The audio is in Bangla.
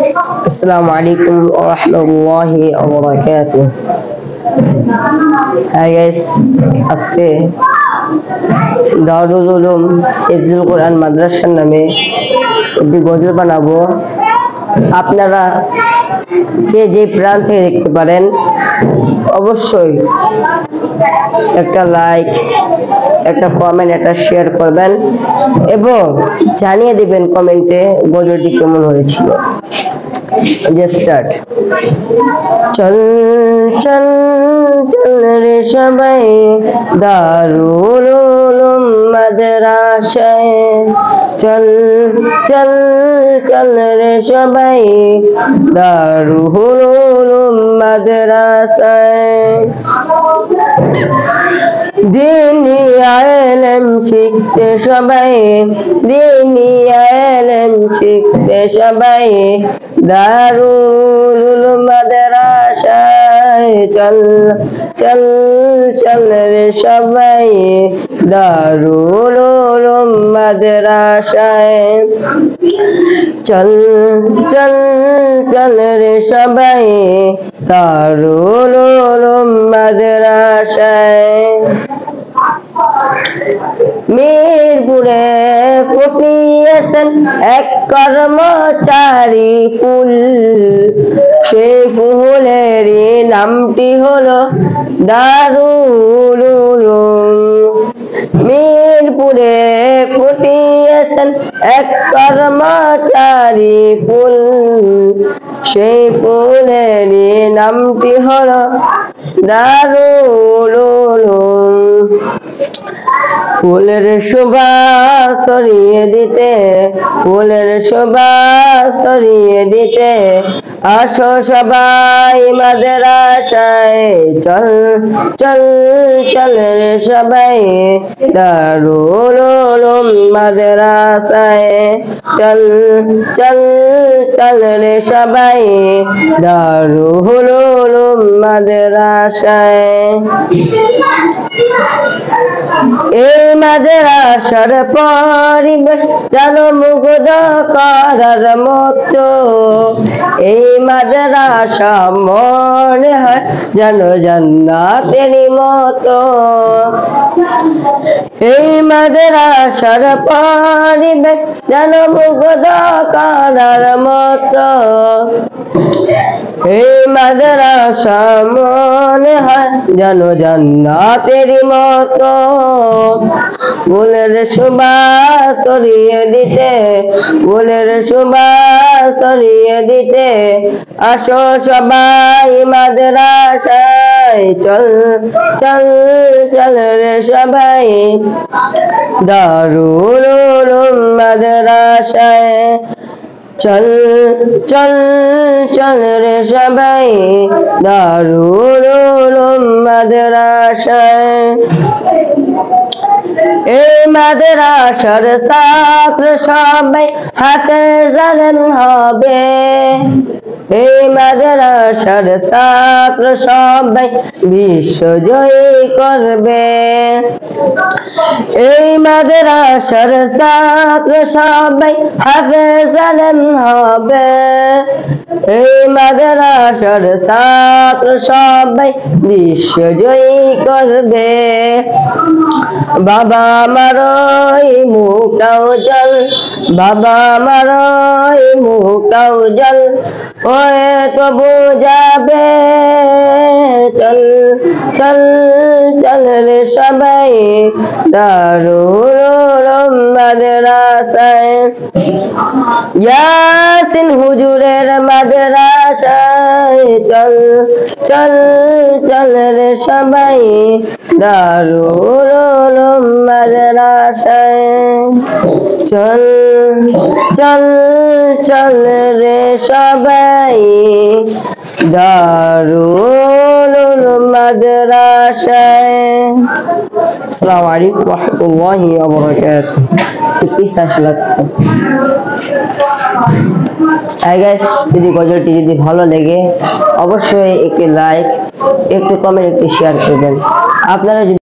আসসালামু আলাইকুম ওয়া রাহমাতুল্লাহি ওয়া বারাকাতুহু। হাই গাইস, আজকে দারুল উলুম হিফজুল কোরআন মাদ্রাসার নামে একটি গজল বানাবো। আপনারা যে প্রান্ত থেকে দেখতে পারেন অবশ্যই একটা লাইক, একটা কমেন্ট, একটা শেয়ার করবেন এবং জানিয়ে দিবেন কমেন্টে গজলটি কেমন হয়েছিল। স্টার্ট। চল চল চল রে সবাই দারুল উলুম মাদ্রাসায়, চল চল চল রে সবাই দারুল উলুম মাদ্রাসায়। দিনী ইলম শিখতে সবাই, দিনী ইলম শিখতে সবাই দারুল উলুম মাদ্রাসায়, চল চল চল রে সবাই দারুল উলুম মাদ্রাসায়। চল চল চল রে সবাই দারুল উলুম মাদ্রাসায়। মিরপুরে ফুটিয়েছেন এক কর্মচারী ফুল, সেই ফুলেরই নামটি হলো দারুল উলুম। মিরপুরে ফুটিয়েছেন এক কর্মচারী ফুল, সেই ফুলেরই নামটি হলো দারুল উলুম। ফুলের সুবাস ছড়িয়ে দিতে, ফুলের সুবাস ছড়িয়ে দিতে আসো সবাই মাদ্রাসায়, চল চল চল রে সবাই দারুল উলুম মাদ্রাসায়, চল চল চল রে সবাই দারুল উলুম মাদ্রাসায়। এই মাদ্রাসার পরিবেশ যেন মুগ্ধ করার মতো, এই মাদ্রাসা মনে হয় যেন জান্নাতেরই মতো। এই মাদ্রাসার পরিবেশ যেন মুগ্ধ করার মতো, এই মাদ্রাসা মনে হয় যেন জান্নাতেরই মতো। ফুলের সুবাস ছড়িয়ে দিতে, ফুলের সুবাস ছড়িয়ে দিতে আসো সবাই মাদ্রাসায়, চল চল চল রে সবাই দারুল উলুম মাদ্রাসায়, চল চল চল রে সবাই দারুল উলুম মাদ্রাসায়। এই মাদ্রাসার ছাত্র সবাই হাফেজ আলেম হবে, এই মাদ্রাসার ছাত্র সবাই বিশ্বজয়ী করবে, এই মাদ্রাসার ছাত্র সবাই হাফেজ আলেম হবে, এই মাদ্রাসার ছাত্র সবাই বিশ্বজয়ী করবে। বাবা আমার ওই মুখটাও জল, বাবা আমার ওই মুখটাও জল ওই তো বুঝাবে, চল চল চল রে সবাই দারুল উলুম মাদ্রাসায়। ইয়াসিন হুজুরের মাদ্রাসায়, চল চল চল রে সবাই দারুল উলুম মাদ্রাসায়, চল চল চল রে সবাই দারুল উলুম মাদ্রাসায়। আসসালামু আলাইকুম ওয়া রাহমাতুল্লাহি ওয়া বারাকাতুহু। যদি গজলটি যদি ভালো লাগে অবশ্যই একটি লাইক, একটু কমেন্ট, একটু শেয়ার করবেন। আপনারা